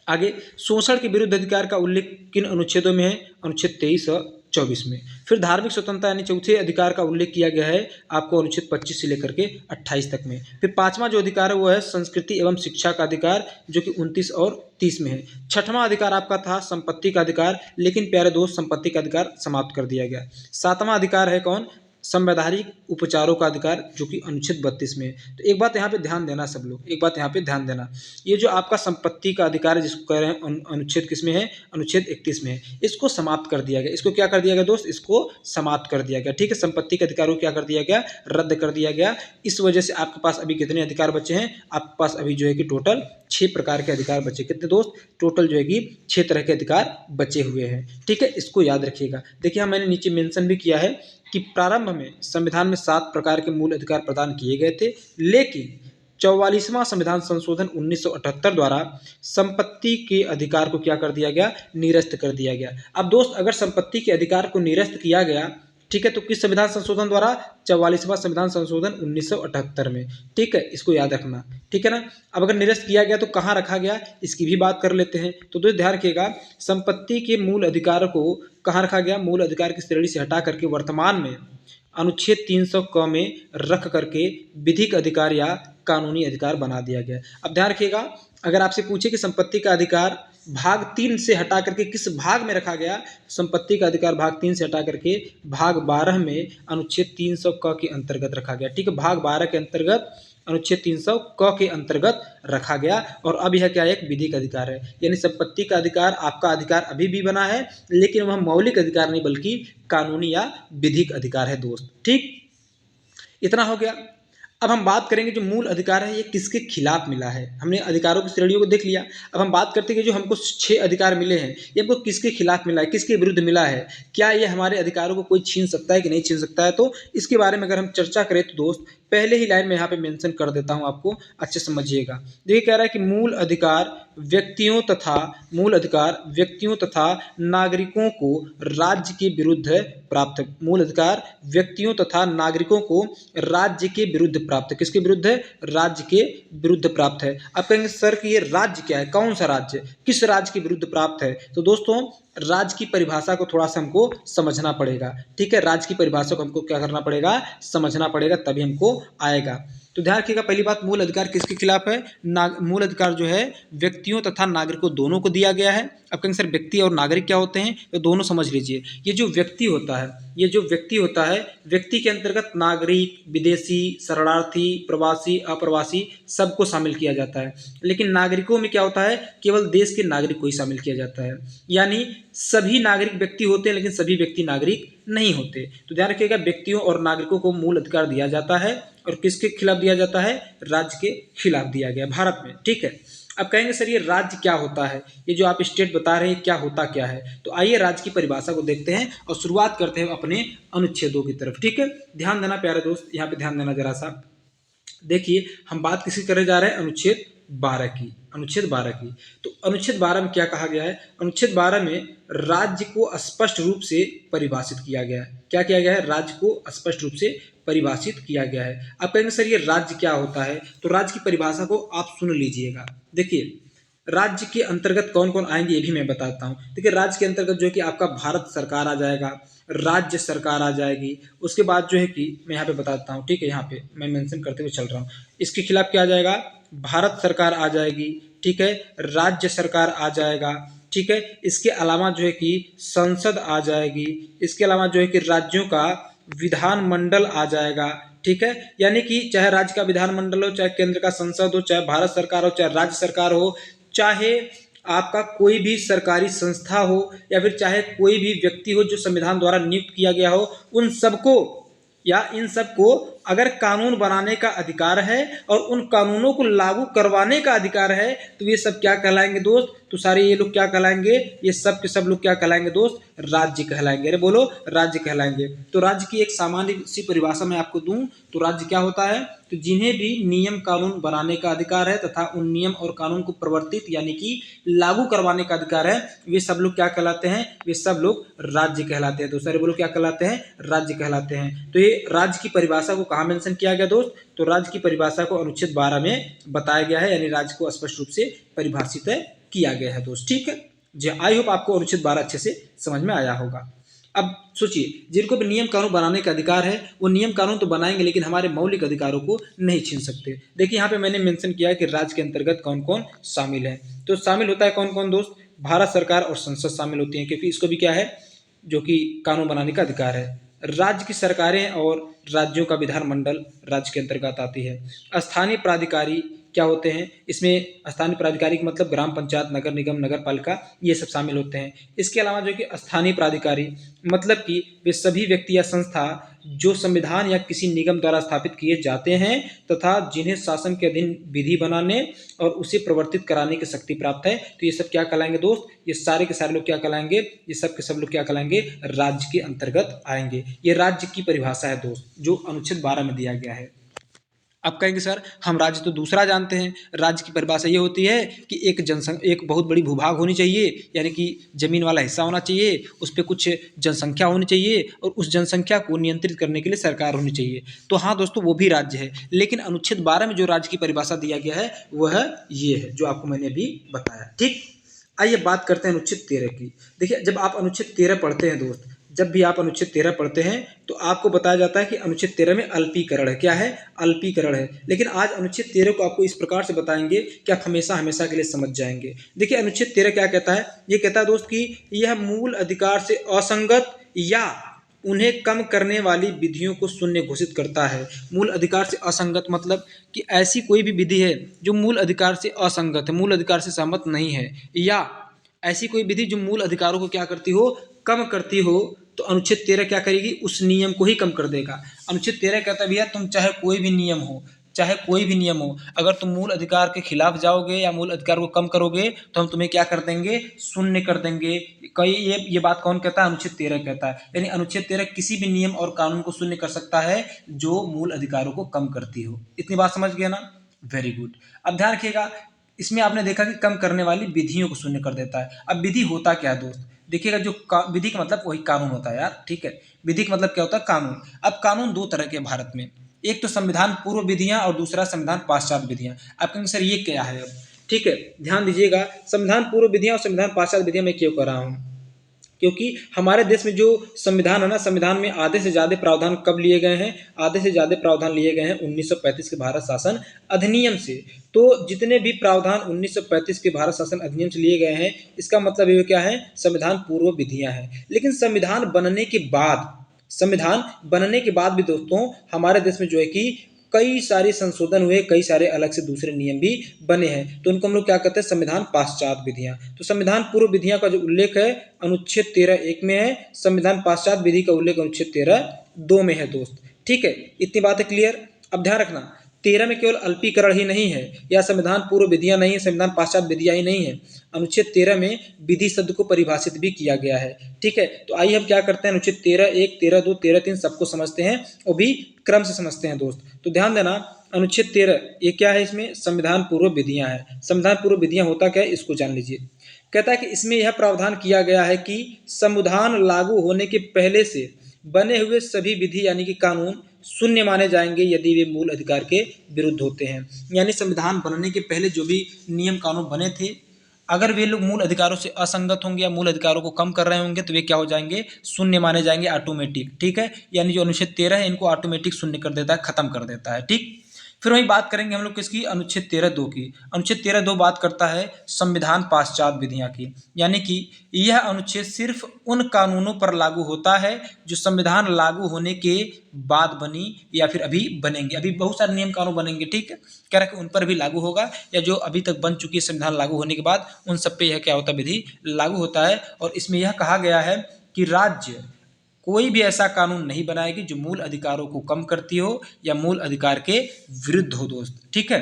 आगे शोषण के विरुद्ध अधिकार का उल्लेख किन अनुच्छेदों में है? अनुच्छेद 23 और 24 में। फिर धार्मिक स्वतंत्रता यानी चौथे अधिकार का उल्लेख किया गया है आपको अनुच्छेद 25 से लेकर के 28 तक में। फिर पांचवा जो अधिकार है वो है संस्कृति एवं शिक्षा का अधिकार, जो कि 29 और 30 में है। छठवां अधिकार आपका था संपत्ति का अधिकार, लेकिन प्यारे दोस्त संपत्ति का अधिकार समाप्त कर दिया गया। सातवां अधिकार है कौन? संवैधानिक उपचारों का अधिकार, जो कि अनुच्छेद 32 में है। तो एक बात यहाँ पे ध्यान देना सब लोग, एक बात यहाँ पे ध्यान देना, ये जो आपका संपत्ति का अधिकार है जिसको कह रहे हैं अनुच्छेद किस में है? अनुच्छेद 31 में है। इसको समाप्त कर दिया गया। इसको क्या कर दिया गया दोस्त? इसको समाप्त कर दिया गया। ठीक है, संपत्ति के अधिकारों को क्या कर दिया गया? रद्द कर दिया गया। इस वजह से आपके पास अभी कितने अधिकार बचे हैं? आपके पास अभी जो है कि टोटल 6 प्रकार के अधिकार बचे। कितने दोस्त? टोटल जो है कि 6 तरह के अधिकार बचे हुए हैं। ठीक है, इसको याद रखिएगा। देखिए मैंने नीचे मेंशन भी किया है कि प्रारंभ में संविधान में 7 प्रकार के मूल अधिकार प्रदान किए गए थे, लेकिन 44वां संविधान संशोधन 1978 द्वारा संपत्ति के अधिकार को क्या कर दिया गया? निरस्त कर दिया गया। अब दोस्त अगर संपत्ति के अधिकार को निरस्त किया गया, ठीक है, तो किस संविधान संशोधन द्वारा? 44वां संविधान संशोधन 1978 में। ठीक है, इसको याद रखना। ठीक है ना? अब अगर निरस्त किया गया तो कहाँ रखा गया, इसकी भी बात कर लेते हैं। तो दोस्त ध्यान रखिएगा, संपत्ति के मूल अधिकार को कहाँ रखा गया? मूल अधिकार की श्रेणी से हटा करके वर्तमान में अनुच्छेद 300 क में रख करके विधिक अधिकार या कानूनी अधिकार बना दिया गया। अब ध्यान रखिएगा, अगर आपसे पूछे कि संपत्ति का अधिकार भाग 3 से हटा करके किस भाग में रखा गया? संपत्ति का अधिकार भाग 3 से हटा करके भाग 12 में अनुच्छेद 300 क के अंतर्गत रखा गया। ठीक है, भाग 12 के अंतर्गत अनुच्छेद 300 क के अंतर्गत रखा गया। और अब यह क्या है? एक विधिक अधिकार है, यानी संपत्ति का अधिकार आपका अधिकार अभी भी बना है, लेकिन वह मौलिक अधिकार नहीं बल्कि कानूनी या विधिक अधिकार है दोस्त। ठीक, इतना हो गया। अब हम बात करेंगे जो मूल अधिकार है ये किसके खिलाफ मिला है। हमने अधिकारों की श्रेणियों को देख लिया। अब हम बात करते हैं कि जो हमको 6 अधिकार मिले हैं ये हमको किसके खिलाफ मिला है, किसके विरुद्ध मिला है, क्या ये हमारे अधिकारों को कोई छीन सकता है कि नहीं छीन सकता है। तो इसके बारे में अगर हम चर्चा करें तो दोस्त पहले ही लाइन में यहाँ पे मेंशन कर देता हूँ, आपको अच्छे समझिएगा। देखिए कह रहा है कि मूल अधिकार व्यक्तियों तथा नागरिकों को राज्य के विरुद्ध प्राप्त है। मूल अधिकार व्यक्तियों तथा नागरिकों को राज्य के विरुद्ध प्राप्त है। किसके विरुद्ध है? राज्य के विरुद्ध प्राप्त है। आप कहेंगे सर कि ये राज्य क्या है, कौन सा राज्य, किस राज्य के विरुद्ध प्राप्त है? तो दोस्तों राज्य की परिभाषा को थोड़ा सा हमको समझना पड़ेगा। ठीक है, राज्य की परिभाषा को हमको क्या करना पड़ेगा? समझना पड़ेगा, तभी हमको आएगा। तो ध्यान रखिएगा, पहली बात मूल अधिकार किसके खिलाफ है? मूल अधिकार जो है व्यक्तियों तथा नागरिकों दोनों को दिया गया है। अब कहेंगे सर व्यक्ति और नागरिक क्या होते हैं? तो दोनों समझ लीजिए। ये जो व्यक्ति होता है, व्यक्ति के अंतर्गत नागरिक, विदेशी, शरणार्थी, प्रवासी, अप्रवासी सबको शामिल किया जाता है। लेकिन नागरिकों में क्या होता है? केवल देश के नागरिक को ही शामिल किया जाता है। यानी सभी नागरिक व्यक्ति होते हैं, लेकिन सभी व्यक्ति नागरिक नहीं होते। तो ध्यान रखिएगा, व्यक्तियों और नागरिकों को मूल अधिकार दिया जाता है और किसके खिलाफ दिया जाता है? राज्य के खिलाफ दिया गया भारत में। ठीक है, अब कहेंगे सर ये राज्य क्या होता है, ये जो आप स्टेट बता रहे हैं क्या होता क्या है? तो आइए राज्य की परिभाषा को देखते हैं और शुरुआत करते हैं अपने अनुच्छेदों की तरफ। ठीक है, ध्यान देना प्यारे दोस्त, यहाँ पे ध्यान देना जरा सा। देखिए हम बात किसी करने जा रहे हैं? अनुच्छेद 12 की। अनुच्छेद 12 की, तो अनुच्छेद 12 में क्या कहा गया है? अनुच्छेद 12 में राज्य को स्पष्ट रूप से परिभाषित किया गया है। क्या किया गया है? राज्य को स्पष्ट रूप से परिभाषित किया गया है। अब कहेंगे सर ये राज्य क्या होता है? तो राज्य की परिभाषा को आप सुन लीजिएगा। देखिए राज्य के अंतर्गत कौन कौन आएंगे ये भी मैं बताता हूँ। देखिए राज्य के अंतर्गत जो है कि आपका भारत सरकार आ जाएगा, राज्य सरकार आ जाएगी, उसके बाद जो है कि मैं यहाँ पे बताता हूँ। ठीक है, यहाँ पे मैं मेंशन करते हुए चल रहा हूँ। इसके खिलाफ क्या आ जाएगा? भारत सरकार आ जाएगी। ठीक है, राज्य सरकार आ जाएगा। ठीक है, इसके अलावा जो है कि संसद आ जाएगी। इसके अलावा जो है कि राज्यों का विधानमंडल आ जाएगा। ठीक है, यानी कि चाहे राज्य का विधानमंडल हो, चाहे केंद्र का संसद हो, चाहे भारत सरकार हो, चाहे राज्य सरकार हो, चाहे आपका कोई भी सरकारी संस्था हो, या फिर चाहे कोई भी व्यक्ति हो जो संविधान द्वारा नियुक्त किया गया हो, उन सबको या इन सबको अगर कानून बनाने का अधिकार है और उन कानूनों को लागू करवाने का अधिकार है, तो ये सब क्या कहलाएंगे दोस्त? तो सारे ये लोग क्या कहलाएंगे? ये सब के सब लोग क्या कहलाएंगे दोस्त? राज्य कहलाएंगे। अरे बोलो, राज्य कहलाएंगे। तो राज्य की एक सामान्य सी परिभाषा मैं आपको दूं तो राज्य क्या होता है? तो जिन्हें भी नियम कानून बनाने का अधिकार है तथा उन नियम और कानून को प्रवर्तित यानी कि लागू करवाने का अधिकार है, वे सब लोग क्या कहलाते हैं? वे सब लोग राज्य कहलाते हैं। तो सारे बोलो क्या कहलाते हैं? राज्य कहलाते हैं। तो ये राज्य की परिभाषा को कहाँ मेंशन किया गया दोस्त? तो राज्य की परिभाषा को अनुच्छेद 12 में बताया गया है, यानी राज्य को स्पष्ट रूप से परिभाषित किया गया है दोस्त। ठीक है जी, आई होप आपको अनुच्छेद 12 अच्छे से समझ में आया होगा। अब सोचिए, जिनको भी नियम कानून बनाने का अधिकार है वो नियम कानून तो बनाएंगे लेकिन हमारे मौलिक अधिकारों को नहीं छीन सकते। देखिए यहाँ पे मैंने मेंशन किया है कि राज्य के अंतर्गत कौन कौन शामिल है। तो शामिल होता है कौन कौन दोस्त? भारत सरकार और संसद शामिल होती हैं, क्योंकि इसको भी क्या है? जो कि कानून बनाने का अधिकार है। राज्य की सरकारें और राज्यों का विधानमंडल राज्य के अंतर्गत आती है। स्थानीय प्राधिकारी क्या होते हैं? इसमें स्थानीय प्राधिकारी का मतलब ग्राम पंचायत, नगर निगम, नगर पालिका, ये सब शामिल होते हैं। इसके अलावा जो कि स्थानीय प्राधिकारी मतलब कि वे सभी व्यक्ति या संस्था जो संविधान या किसी निगम द्वारा स्थापित किए जाते हैं तथा जिन्हें शासन के अधीन विधि बनाने और उसे प्रवर्तित कराने की शक्ति प्राप्त है। तो ये सब क्या कहलाएंगे दोस्त? ये सारे के सारे लोग क्या कहलाएंगे? ये सब के सब लोग क्या कहलाएंगे? राज्य के अंतर्गत आएंगे। ये राज्य की परिभाषा है दोस्त, जो अनुच्छेद 12 में दिया गया है। अब कहेंगे सर हम राज्य तो दूसरा जानते हैं। राज्य की परिभाषा ये होती है कि एक बहुत बड़ी भूभाग होनी चाहिए, यानी कि जमीन वाला हिस्सा होना चाहिए, उस पर कुछ जनसंख्या होनी चाहिए और उस जनसंख्या को नियंत्रित करने के लिए सरकार होनी चाहिए। तो हाँ दोस्तों, वो भी राज्य है। लेकिन अनुच्छेद 12 में जो राज्य की परिभाषा दिया गया है वह ये है जो आपको मैंने अभी बताया। ठीक, आइए बात करते हैं अनुच्छेद 13 की। देखिए जब आप अनुच्छेद 13 पढ़ते हैं दोस्त, जब भी आप अनुच्छेद 13 पढ़ते हैं तो आपको बताया जाता है कि अनुच्छेद 13 में अल्पीकरण है। क्या है? अल्पीकरण है। लेकिन आज अनुच्छेद 13 को आपको इस प्रकार से बताएंगे कि आप हमेशा हमेशा के लिए समझ जाएंगे। देखिए अनुच्छेद 13 क्या कहता है? ये कहता है दोस्त कि यह मूल अधिकार से असंगत या उन्हें कम करने वाली विधियों को शून्य घोषित करता है। मूल अधिकार से असंगत मतलब कि ऐसी कोई भी विधि है जो मूल अधिकार से असंगत है, मूल अधिकार से सहमत नहीं है, या ऐसी कोई विधि जो मूल अधिकारों को क्या करती हो? कम करती हो, तो अनुच्छेद 13 क्या करेगी? उस नियम को ही कम कर देगा। अनुच्छेद 13 कहता है भैया तुम चाहे कोई भी नियम हो, चाहे कोई भी नियम हो, अगर तुम मूल अधिकार के खिलाफ जाओगे या मूल अधिकार को कम करोगे तो हम तुम्हें क्या कर देंगे? शून्य कर देंगे। कई ये बात कौन कहता है? अनुच्छेद 13 कहता है। यानी अनुच्छेद 13 किसी भी नियम और कानून को शून्य कर सकता है जो मूल अधिकारों को कम करती हो। इतनी बात समझ गया ना? Very good. अब ध्यान रखिएगा, इसमें आपने देखा कि कम करने वाली विधियों को शून्य कर देता है। अब विधि होता क्या है दोस्त? देखिएगा, जो विधि का मतलब वही कानून होता है यार। ठीक है, विधि का मतलब क्या होता है? कानून। अब कानून दो तरह के भारत में, एक तो संविधान पूर्व विधियां और दूसरा संविधान पश्चात विधियां। आप कहेंगे सर ये क्या है? अब ठीक है, ध्यान दीजिएगा, संविधान पूर्व विधियां और संविधान पश्चात विधियां मैं क्यों कर रहा हूँ? क्योंकि हमारे देश में जो संविधान है ना, संविधान में आधे से ज़्यादा प्रावधान कब लिए गए हैं? आधे से ज़्यादा प्रावधान लिए गए हैं 1935 के भारत शासन अधिनियम से। तो जितने भी प्रावधान 1935 के भारत शासन अधिनियम से लिए गए हैं, इसका मतलब ये क्या है? संविधान पूर्व विधियां हैं। लेकिन संविधान बनने के बाद भी दोस्तों हमारे देश में जो है कि कई सारे संशोधन हुए, कई सारे अलग से दूसरे नियम भी बने हैं, तो उनको हम लोग क्या कहते हैं, संविधान पाश्चात्य विधियां। तो संविधान पूर्व विधियां का जो उल्लेख है अनुच्छेद 13(1) में है, संविधान पाश्चात्य विधि का उल्लेख अनुच्छेद 13(2) में है दोस्त। ठीक है, इतनी बातें क्लियर। अब ध्यान रखना 13 में केवल अल्पीकरण ही नहीं है, या संविधान पूर्व विधियां नहीं है, संविधान पाश्चात्य विधियां ही नहीं है, अनुच्छेद 13 में विधि शब्द को परिभाषित भी किया गया है। ठीक है, तो आइए हम क्या करते हैं, अनुच्छेद 13(1), 13(2), 13(3) सबको समझते हैं, वो भी क्रम से समझते हैं दोस्त। तो ध्यान देना, अनुच्छेद 13 ये क्या है, इसमें संविधान पूर्व विधियां है। संविधान पूर्व विधियां होता क्या है, इसको जान लीजिए। कहता है कि इसमें यह प्रावधान किया गया है कि संविधान लागू होने के पहले से बने हुए सभी विधि यानी कि कानून शून्य माने जाएंगे यदि वे मूल अधिकार के विरुद्ध होते हैं। यानी संविधान बनने के पहले जो भी नियम कानून बने थे, अगर वे लोग मूल अधिकारों से असंगत होंगे या मूल अधिकारों को कम कर रहे होंगे तो वे क्या हो जाएंगे, शून्य माने जाएंगे ऑटोमेटिक। ठीक है, यानी जो अनुच्छेद 13 है इनको ऑटोमेटिक शून्य कर देता है, खत्म कर देता है। ठीक, फिर वही बात करेंगे हम लोग किसकी, अनुच्छेद 13(2) की। अनुच्छेद 13(2) बात करता है संविधान पाश्चात्य विधियां की, यानी कि यह अनुच्छेद सिर्फ उन कानूनों पर लागू होता है जो संविधान लागू होने के बाद बनी या फिर अभी बनेंगे। अभी बहुत सारे नियम कानून बनेंगे, ठीक है, कह रहा है कि उन पर भी लागू होगा, या जो अभी तक बन चुकी है संविधान लागू होने के बाद उन सब पे यह क्या होता है, विधि लागू होता है। और इसमें यह कहा गया है कि राज्य कोई भी ऐसा कानून नहीं बनाएगी जो मूल अधिकारों को कम करती हो या मूल अधिकार के विरुद्ध हो दोस्त। ठीक है,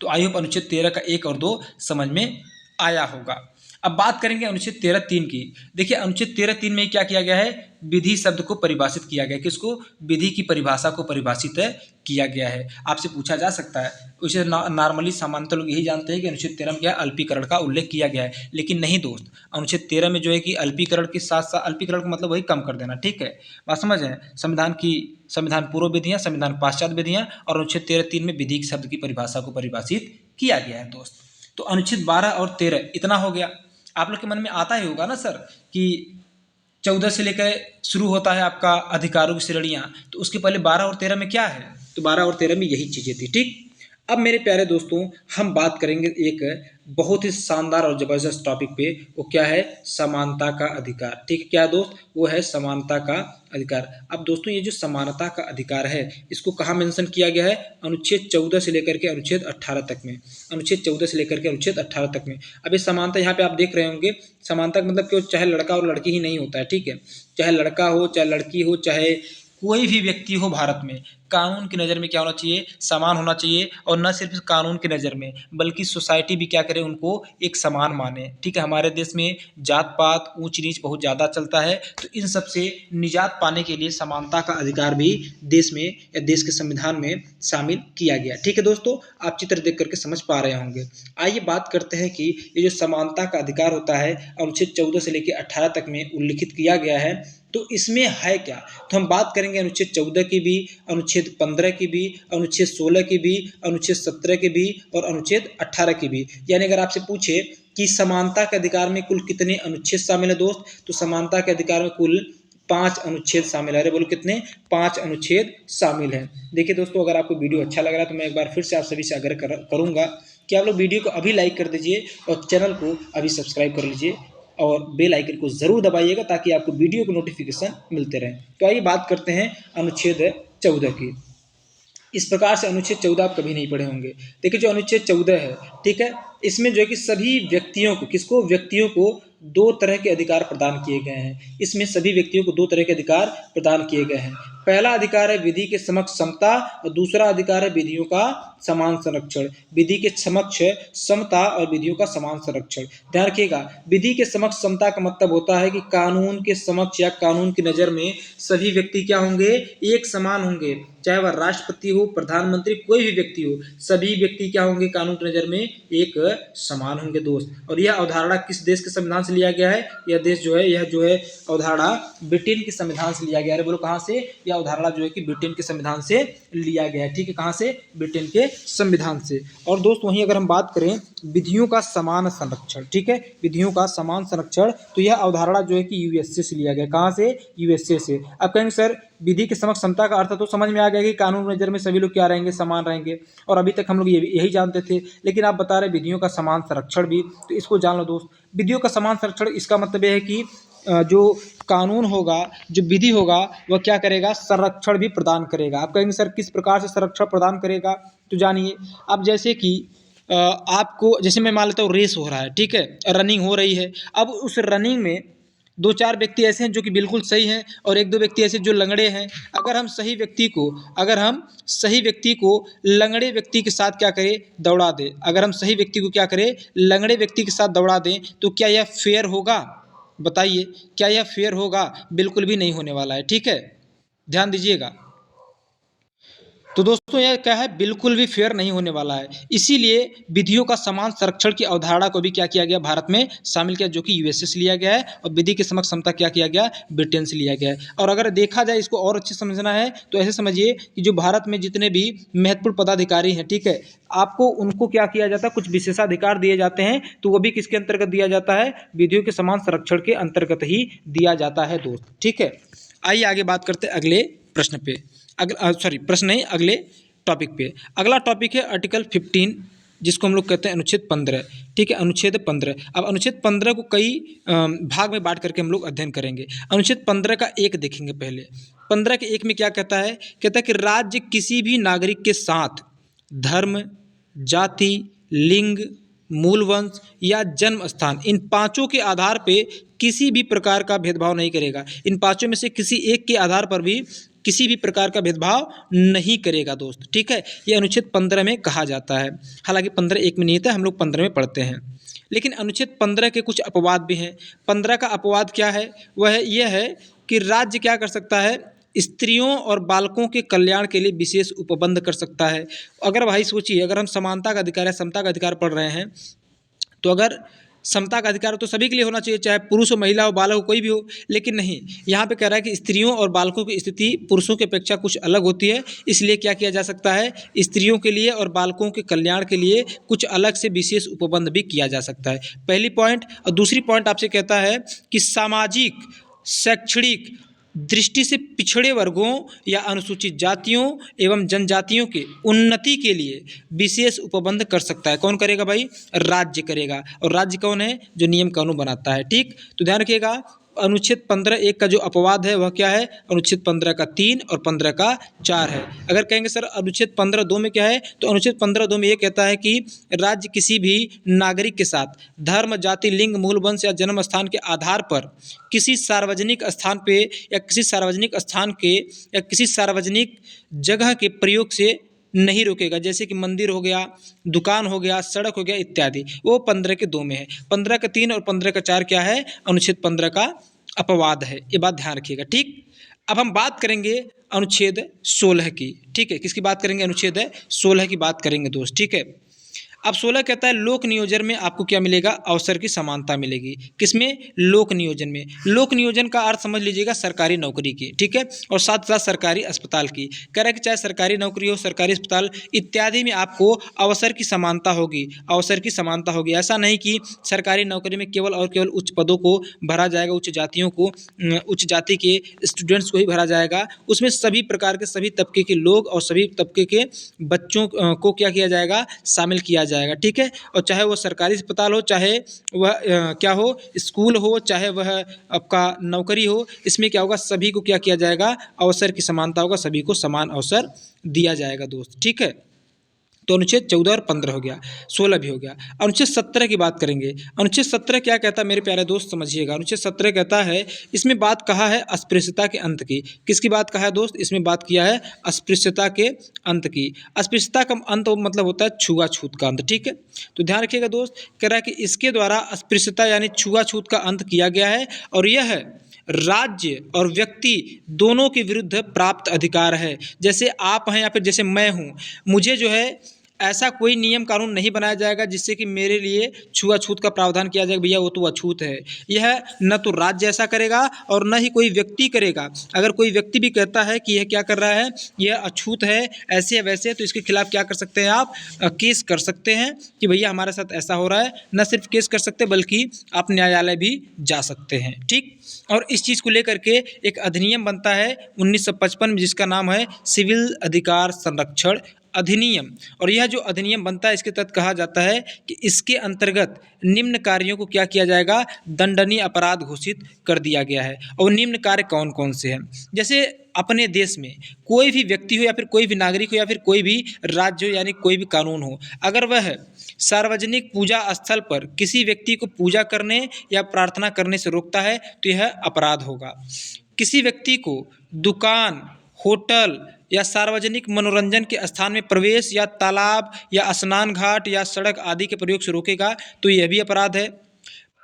तो आई होप अनुच्छेद 13 का 1 और 2 समझ में आया होगा। अब बात करेंगे अनुच्छेद 13(3) की। देखिए अनुच्छेद 13(3) में क्या किया गया है, विधि शब्द को परिभाषित किया गया है। किसको, विधि की परिभाषा को परिभाषित किया गया है। आपसे पूछा जा सकता है, उसे नॉर्मली सामान्यतः लोग यही जानते हैं कि अनुच्छेद 13 में क्या है, अल्पीकरण का उल्लेख किया गया है, लेकिन नहीं दोस्त। अनुच्छेद 13 में जो है कि अल्पीकरण के साथ साथ, अल्पीकरण का मतलब वही कम कर देना। ठीक है, बात समझ है, संविधान पूर्व विधियां, संविधान पाश्चात्य विधियां, और अनुच्छेद 13(3) में विधि शब्द की परिभाषा को परिभाषित किया गया है दोस्त। तो अनुच्छेद 12 और 13 इतना हो गया। आप लोग के मन में आता ही होगा ना सर कि 14 से लेकर शुरू होता है आपका अधिकारों की श्रेणियां, तो उसके पहले 12 और 13 में क्या है, तो 12 और 13 में यही चीजें थी। ठीक, अब मेरे प्यारे दोस्तों हम बात करेंगे एक बहुत ही शानदार और जबरदस्त टॉपिक पे, वो क्या है, समानता का अधिकार। ठीक है, क्या दोस्त, वो है समानता का अधिकार। अब दोस्तों ये जो समानता का अधिकार है इसको कहाँ मेंशन किया गया है, अनुच्छेद 14 से लेकर के अनुच्छेद 18 तक में। अनुच्छेद 14 से लेकर के अनुच्छेद 18 तक में। अब ये समानता यहाँ पे आप देख रहे होंगे, समानता का मतलब कि चाहे लड़का और लड़की ही नहीं होता है। ठीक है, चाहे लड़का हो, चाहे लड़की हो, चाहे कोई भी व्यक्ति हो, भारत में कानून की नज़र में क्या होना चाहिए, समान होना चाहिए। और न सिर्फ कानून की नज़र में बल्कि सोसाइटी भी क्या करे, उनको एक समान माने। ठीक है, हमारे देश में जात पात ऊंच नीच बहुत ज़्यादा चलता है, तो इन सब से निजात पाने के लिए समानता का अधिकार भी देश में या देश के संविधान में शामिल किया गया। ठीक है दोस्तों, आप चित्र देख करके समझ पा रहे होंगे। आइए बात करते हैं कि ये जो समानता का अधिकार होता है अनुच्छेद 14 से लेकर 18 तक में उल्लिखित किया गया है, तो इसमें है क्या, तो हम बात करेंगे अनुच्छेद 14 की भी, अनुच्छेद 15 की भी, अनुच्छेद 16 की भी, अनुच्छेद 17 की भी और अनुच्छेद 18 की भी। यानी अगर आपसे पूछे कि समानता के अधिकार में कुल कितने अनुच्छेद शामिल है दोस्त, तो समानता के अधिकार में कुल 5 अनुच्छेद शामिल है। अरे बोलो कितने, 5 अनुच्छेद शामिल हैं। देखिए दोस्तों, अगर आपको वीडियो अच्छा लग रहा है तो मैं एक बार फिर से आप सभी से आग्रह करूंगा कि आप लोग वीडियो को अभी लाइक कर दीजिए और चैनल को अभी सब्सक्राइब कर लीजिए और बेल आइकन को जरूर दबाइएगा ताकि आपको वीडियो के नोटिफिकेशन मिलते रहें। तो आइए बात करते हैं अनुच्छेद 14 की। इस प्रकार से अनुच्छेद 14 आप कभी नहीं पढ़े होंगे। देखिए जो अनुच्छेद 14 है, ठीक है, इसमें जो है कि सभी व्यक्तियों को, किसको, व्यक्तियों को 2 तरह के अधिकार प्रदान किए गए हैं। इसमें सभी व्यक्तियों को 2 तरह के अधिकार प्रदान किए गए हैं। पहला अधिकार है विधि के समक्ष समता और दूसरा अधिकार है विधियों का समान संरक्षण। विधि के समक्ष समता और विधियों का समान संरक्षण। ध्यान रखिएगा, विधि के समक्ष समता का मतलब होता है कि कानून के समक्ष या कानून की नज़र में सभी व्यक्ति क्या होंगे, एक समान होंगे। चाहे वह राष्ट्रपति हो, प्रधानमंत्री, कोई भी व्यक्ति हो, सभी व्यक्ति क्या होंगे, कानून की नज़र में एक समान होंगे दोस्त। और यह अवधारणा किस देश के संविधान से लिया गया है, यह देश जो है, यह जो है अवधारणा ब्रिटेन के संविधान से लिया गया है। बोलो कहाँ से, यह अवधारणा जो है कि ब्रिटेन के संविधान से लिया गया है। ठीक है, कहाँ से, ब्रिटेन के संविधान से। और दोस्त वहीं अगर हम बात करें विधियों का समान संरक्षण, ठीक है, विधियों का समान संरक्षण, तो यह अवधारणा जो है कि यूएसए से लिया गया। कहाँ से, यूएसए से। अब कहेंगे सर विधि के समक्ष समता का अर्थ तो समझ में आ गया कि कानून नजर में सभी लोग क्या रहेंगे, समान रहेंगे, और अभी तक हम लोग यही जानते थे। लेकिन आप बता रहे विधियों का समान संरक्षण भी, तो इसको जान लो दोस्त। विधियों का समान संरक्षण इसका मतलब यह है कि जो कानून होगा, जो विधि होगा, वह क्या करेगा, संरक्षण भी प्रदान करेगा। आप कहेंगे सर किस प्रकार से संरक्षण प्रदान करेगा, तो जानिए। अब जैसे कि आपको, जैसे मैं मान लेता हूँ रेस हो रहा है, ठीक है, रनिंग हो रही है। अब उस रनिंग में दो चार व्यक्ति ऐसे हैं जो कि बिल्कुल सही हैं और एक दो व्यक्ति ऐसे जो लंगड़े हैं। अगर हम सही व्यक्ति को लंगड़े व्यक्ति के साथ क्या करें, दौड़ा दें, अगर हम सही व्यक्ति को क्या करें, लंगड़े व्यक्ति के साथ दौड़ा दें, तो क्या यह फेयर होगा? बताइए, क्या यह फेयर होगा? बिल्कुल भी नहीं होने वाला है, ठीक है, ध्यान दीजिएगा। तो दोस्तों यह क्या है, बिल्कुल भी फेयर नहीं होने वाला है। इसीलिए विधियों का समान संरक्षण की अवधारणा को भी क्या किया गया, भारत में शामिल किया, जो कि यूएसए से लिया गया है, और विधि की समक्ष समता क्या किया गया, ब्रिटेन से लिया गया है। और अगर देखा जाए, इसको और अच्छे समझना है तो ऐसे समझिए कि जो भारत में जितने भी महत्वपूर्ण पदाधिकारी हैं, ठीक है, आपको उनको क्या किया जाता है, कुछ विशेषाधिकार दिए जाते हैं, तो वो भी किसके अंतर्गत दिया जाता है, विधियों के समान संरक्षण के अंतर्गत ही दिया जाता है दोस्त, ठीक है। आइए आगे बात करते हैं अगले प्रश्न पे, प्रश्न नहीं, अगले टॉपिक पे। अगला टॉपिक है आर्टिकल 15, जिसको हम लोग कहते हैं अनुच्छेद 15, ठीक है, अनुच्छेद 15। अब अनुच्छेद 15 को कई भाग में बांट करके हम लोग अध्ययन करेंगे। अनुच्छेद 15 का एक देखेंगे पहले। 15 के एक में क्या कहता है, कहता है कि राज्य किसी भी नागरिक के साथ धर्म, जाति, लिंग, मूल वंश या जन्म स्थान, इन पांचों के आधार पे किसी भी प्रकार का भेदभाव नहीं करेगा। इन पांचों में से किसी एक के आधार पर भी किसी भी प्रकार का भेदभाव नहीं करेगा दोस्त, ठीक है। ये अनुच्छेद 15 में कहा जाता है। हालांकि 15 एक में नहीं था, हम लोग 15 में पढ़ते हैं। लेकिन अनुच्छेद 15 के कुछ अपवाद भी हैं। 15 का अपवाद क्या है, वह यह है कि राज्य क्या कर सकता है, स्त्रियों और बालकों के कल्याण के लिए विशेष उपबंध कर सकता है। अगर भाई सोचिए, अगर हम समानता का अधिकार या समता का अधिकार पढ़ रहे हैं, तो अगर समता का अधिकार तो सभी के लिए होना चाहिए, चाहे पुरुष हो, महिला हो, बालक हो, कोई भी हो। लेकिन नहीं, यहाँ पे कह रहा है कि स्त्रियों और बालकों की स्थिति पुरुषों की अपेक्षा कुछ अलग होती है, इसलिए क्या किया जा सकता है, स्त्रियों के लिए और बालकों के कल्याण के लिए कुछ अलग से विशेष उपबंध भी किया जा सकता है। पहली पॉइंट। और दूसरी पॉइंट आपसे कहता है कि सामाजिक, शैक्षणिक दृष्टि से पिछड़े वर्गों या अनुसूचित जातियों एवं जनजातियों के उन्नति के लिए विशेष उपबंध कर सकता है। कौन करेगा भाई, राज्य करेगा। और राज्य कौन है, जो नियम कानून बनाता है, ठीक। तो ध्यान रखिएगा, अनुच्छेद 15(1) का जो अपवाद है वह क्या है, अनुच्छेद 15 का 3 और 15 का 4 है। अगर कहेंगे सर अनुच्छेद 15(2) में क्या है, तो अनुच्छेद 15(2) में ये कहता है कि राज्य किसी भी नागरिक के साथ धर्म, जाति, लिंग, मूल वंश या जन्म स्थान के आधार पर किसी सार्वजनिक स्थान पे या किसी सार्वजनिक स्थान के या किसी सार्वजनिक जगह के प्रयोग से नहीं रोकेगा। जैसे कि मंदिर हो गया, दुकान हो गया, सड़क हो गया इत्यादि, वो 15 के 2 में है। 15 का 3 और 15 का 4 क्या है, अनुच्छेद 15 का अपवाद है। ये बात ध्यान रखिएगा, ठीक। अब हम बात करेंगे अनुच्छेद 16 की, ठीक है। किसकी बात करेंगे, अनुच्छेद 16 की बात करेंगे दोस्त, ठीक है। अब 16 कहता है लोक नियोजन में आपको क्या मिलेगा, अवसर की समानता मिलेगी। किसमें, लोक नियोजन में। लोक नियोजन का अर्थ समझ लीजिएगा सरकारी नौकरी की, ठीक है, और साथ साथ सरकारी अस्पताल की। कह रहा है कि चाहे सरकारी नौकरी हो, सरकारी अस्पताल इत्यादि में आपको अवसर की समानता होगी, अवसर की समानता होगी। ऐसा नहीं कि सरकारी नौकरी में केवल और केवल उच्च पदों को भरा जाएगा, उच्च जातियों को, उच्च जाति के स्टूडेंट्स को ही भरा जाएगा। उसमें सभी प्रकार के, सभी तबके के लोग और सभी तबके के बच्चों को क्या किया जाएगा, शामिल किया जाएगा, ठीक है। और चाहे वो सरकारी अस्पताल हो, चाहे वह क्या हो, स्कूल हो, चाहे वह आपका नौकरी हो, इसमें क्या होगा, सभी को क्या किया जाएगा, अवसर की समानता होगा, सभी को समान अवसर दिया जाएगा दोस्त, ठीक है। तो अनुच्छेद 14 और 15 हो गया, 16 भी हो गया। अनुच्छेद 17 की बात करेंगे। अनुच्छेद 17 क्या कहता है मेरे प्यारे दोस्त, समझिएगा। अनुच्छेद 17 कहता है, इसमें बात कहा है अस्पृश्यता के अंत की। किसकी बात कहा है दोस्त, इसमें बात किया है अस्पृश्यता के अंत की। अस्पृश्यता का अंत मतलब होता है छुआछूत का अंत, ठीक है। तो ध्यान रखिएगा दोस्त, कह रहा है कि इसके द्वारा अस्पृश्यता यानी छुआछूत का अंत किया गया है, और यह है राज्य और व्यक्ति दोनों के विरुद्ध प्राप्त अधिकार है। जैसे आप हैं या फिर जैसे मैं हूँ, मुझे जो है ऐसा कोई नियम कानून नहीं बनाया जाएगा जिससे कि मेरे लिए छुआछूत का प्रावधान किया जाएगा, भैया वो तो अछूत है। यह न तो राज्य ऐसा करेगा और न ही कोई व्यक्ति करेगा। अगर कोई व्यक्ति भी कहता है कि यह क्या कर रहा है, यह अछूत है, ऐसे या वैसे, तो इसके खिलाफ क्या कर सकते हैं आप, केस कर सकते हैं कि भैया हमारे साथ ऐसा हो रहा है। न सिर्फ केस कर सकते बल्कि आप न्यायालय भी जा सकते हैं, ठीक। और इस चीज़ को लेकर के एक अधिनियम बनता है 1955 में, जिसका नाम है सिविल अधिकार संरक्षण अधिनियम, और यह जो अधिनियम बनता है इसके तहत कहा जाता है कि इसके अंतर्गत निम्न कार्यों को क्या किया जाएगा, दंडनीय अपराध घोषित कर दिया गया है। और निम्न कार्य कौन कौन से हैं, जैसे अपने देश में कोई भी व्यक्ति हो या फिर कोई भी नागरिक हो या फिर कोई भी राज्य हो, यानी कोई भी कानून हो, अगर वह सार्वजनिक पूजा स्थल पर किसी व्यक्ति को पूजा करने या प्रार्थना करने से रोकता है तो यह अपराध होगा। किसी व्यक्ति को दुकान, होटल या सार्वजनिक मनोरंजन के स्थान में प्रवेश या तालाब या स्नान घाट या सड़क आदि के प्रयोग से रोकेगा तो यह भी अपराध है।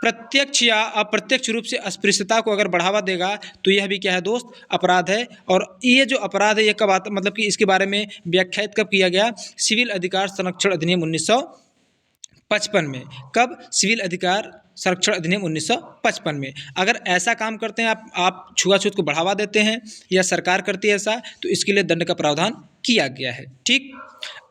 प्रत्यक्ष या अप्रत्यक्ष रूप से अस्पृश्यता को अगर बढ़ावा देगा तो यह भी क्या है दोस्त, अपराध है। और ये जो अपराध है ये कब आता, मतलब कि इसके बारे में व्याख्यात कब किया गया, सिविल अधिकार संरक्षण अधिनियम 1955 में। कब, सिविल अधिकार संरक्षण अधिनियम 1955 में। अगर ऐसा काम करते हैं आप छुआछूत को बढ़ावा देते हैं या सरकार करती है ऐसा, तो इसके लिए दंड का प्रावधान किया गया है। ठीक,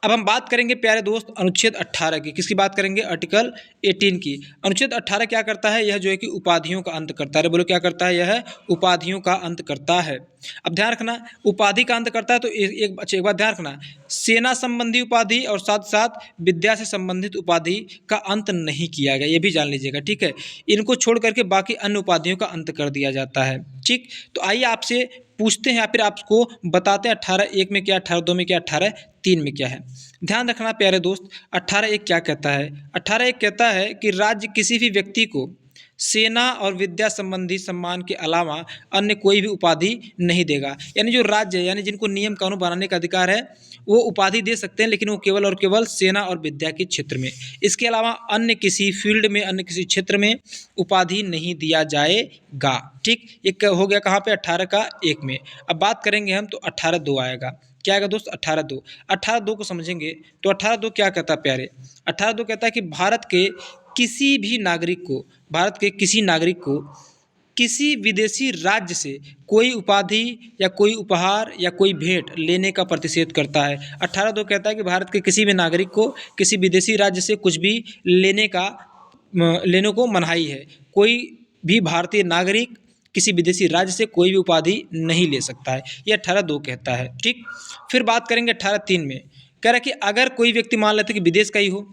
अब हम बात करेंगे प्यारे दोस्त अनुच्छेद 18 की। किसकी बात करेंगे, आर्टिकल 18 की। अनुच्छेद 18 क्या करता है, यह जो है कि उपाधियों का अंत करता है। बोलो क्या करता है, यह उपाधियों का अंत करता है। अब ध्यान रखना, उपाधि का अंत करता है तो एक बात ध्यान रखना, सेना संबंधी उपाधि और साथ साथ विद्या से संबंधित उपाधि का अंत नहीं किया गया, ये भी जान लीजिएगा। ठीक है, इनको छोड़ करके बाकी अन्य उपाधियों का अंत कर दिया जाता है। ठीक, तो आइए आपसे पूछते हैं या फिर आपको बताते हैं 18(1) में क्या, 18(2) में क्या, 18(3) में क्या है। ध्यान रखना प्यारे दोस्त, 18(1) क्या कहता है, 18(1) कहता है कि राज्य किसी भी व्यक्ति को सेना और विद्या संबंधी सम्मान के अलावा अन्य कोई भी उपाधि नहीं देगा। यानी जो राज्य है, यानी जिनको नियम कानून बनाने का अधिकार है, वो उपाधि दे सकते हैं, लेकिन वो केवल और केवल सेना और विद्या के क्षेत्र में। इसके अलावा अन्य किसी फील्ड में, अन्य किसी क्षेत्र में उपाधि नहीं दिया जाएगा। ठीक, एक हो गया कहाँ पे, 18(1) में। अब बात करेंगे हम तो 18(2) आएगा। क्या आएगा दोस्त, 18(2). 18(2) को समझेंगे तो 18(2) क्या कहता है प्यारे, 18(2) कहता है कि भारत के किसी भी नागरिक को, भारत के किसी नागरिक को किसी विदेशी राज्य से कोई उपाधि या कोई उपहार या कोई भेंट लेने का प्रतिषेध करता है। 18(2) कहता है कि भारत के किसी भी नागरिक को किसी विदेशी राज्य से कुछ भी लेने को मनाही है। कोई भी भारतीय नागरिक किसी विदेशी राज्य से कोई भी उपाधि नहीं ले सकता है, ये 18(2) कहता है। ठीक, फिर बात करेंगे 18(3) में। कह रहा है कि अगर कोई व्यक्ति, मान लेते कि विदेश का ही हो,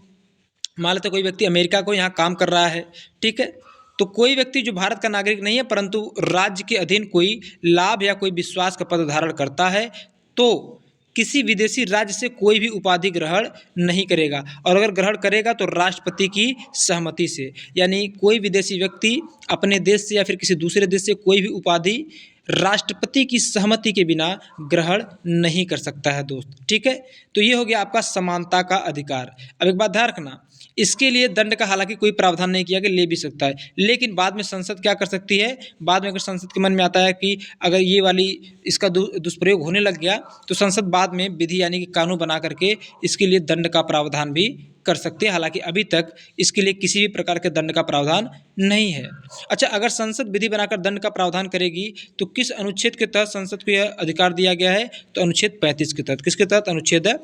मान लेते कोई व्यक्ति अमेरिका को यहाँ काम कर रहा है, ठीक है, तो कोई व्यक्ति जो भारत का नागरिक नहीं है परंतु राज्य के अधीन कोई लाभ या कोई विश्वास का पद धारण करता है, तो किसी विदेशी राज्य से कोई भी उपाधि ग्रहण नहीं करेगा। और अगर ग्रहण करेगा तो राष्ट्रपति की सहमति से। यानी कोई विदेशी व्यक्ति अपने देश से या फिर किसी दूसरे देश से कोई भी उपाधि राष्ट्रपति की सहमति के बिना ग्रहण नहीं कर सकता है दोस्त। ठीक है, तो ये हो गया आपका समानता का अधिकार। अब एक बात ध्यान रखना, इसके लिए दंड का हालांकि कोई प्रावधान नहीं किया कि ले भी सकता है, लेकिन बाद में संसद क्या कर सकती है, बाद में अगर संसद के मन में आता है कि अगर ये वाली इसका दुष्प्रयोग होने लग गया तो संसद बाद में विधि यानी कि कानून बना करके इसके लिए दंड का प्रावधान भी कर सकते हैं। हालांकि अभी तक इसके लिए किसी भी प्रकार के दंड का प्रावधान नहीं है। अच्छा, अगर संसद विधि बनाकर दंड का प्रावधान करेगी तो किस अनुच्छेद के तहत संसद को यह अधिकार दिया गया है, तो अनुच्छेद 35 के तहत। किसके तहत, अनुच्छेद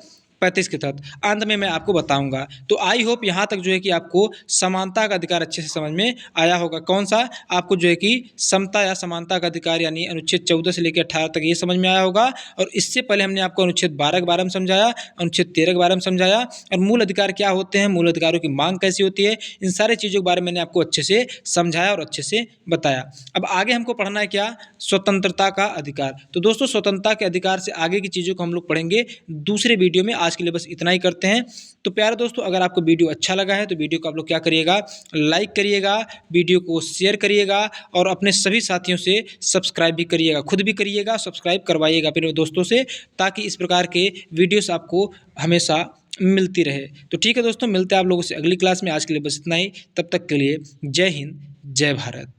35 के तहत। अंत में मैं आपको बताऊंगा। तो आई होप यहाँ तक जो है कि आपको समानता का अधिकार अच्छे से समझ में आया होगा। कौन सा, आपको जो है कि समता या समानता का अधिकार यानी अनुच्छेद 14 से लेकर 18 तक ये समझ में आया होगा। और इससे पहले हमने आपको अनुच्छेद 12 के बारे में समझाया, अनुच्छेद 13 के बारे में समझाया, और मूल अधिकार क्या होते हैं, मूल अधिकारों की मांग कैसी होती है, इन सारी चीज़ों के बारे में मैंने आपको अच्छे से समझाया और अच्छे से बताया। अब आगे हमको पढ़ना है क्या, स्वतंत्रता का अधिकार। तो दोस्तों स्वतंत्रता के अधिकार से आगे की चीज़ों को हम लोग पढ़ेंगे दूसरे वीडियो में। आज के लिए बस इतना ही करते हैं। तो प्यारे दोस्तों, अगर आपको वीडियो अच्छा लगा है तो वीडियो को आप लोग क्या करिएगा, लाइक करिएगा, वीडियो को शेयर करिएगा और अपने सभी साथियों से सब्सक्राइब भी करिएगा। खुद भी करिएगा, सब्सक्राइब करवाइएगा अपने दोस्तों से, ताकि इस प्रकार के वीडियोस आपको हमेशा मिलती रहे। तो ठीक है दोस्तों, मिलते हैं आप लोगों से अगली क्लास में। आज के लिए बस इतना ही, तब तक के लिए जय हिंद, जय भारत।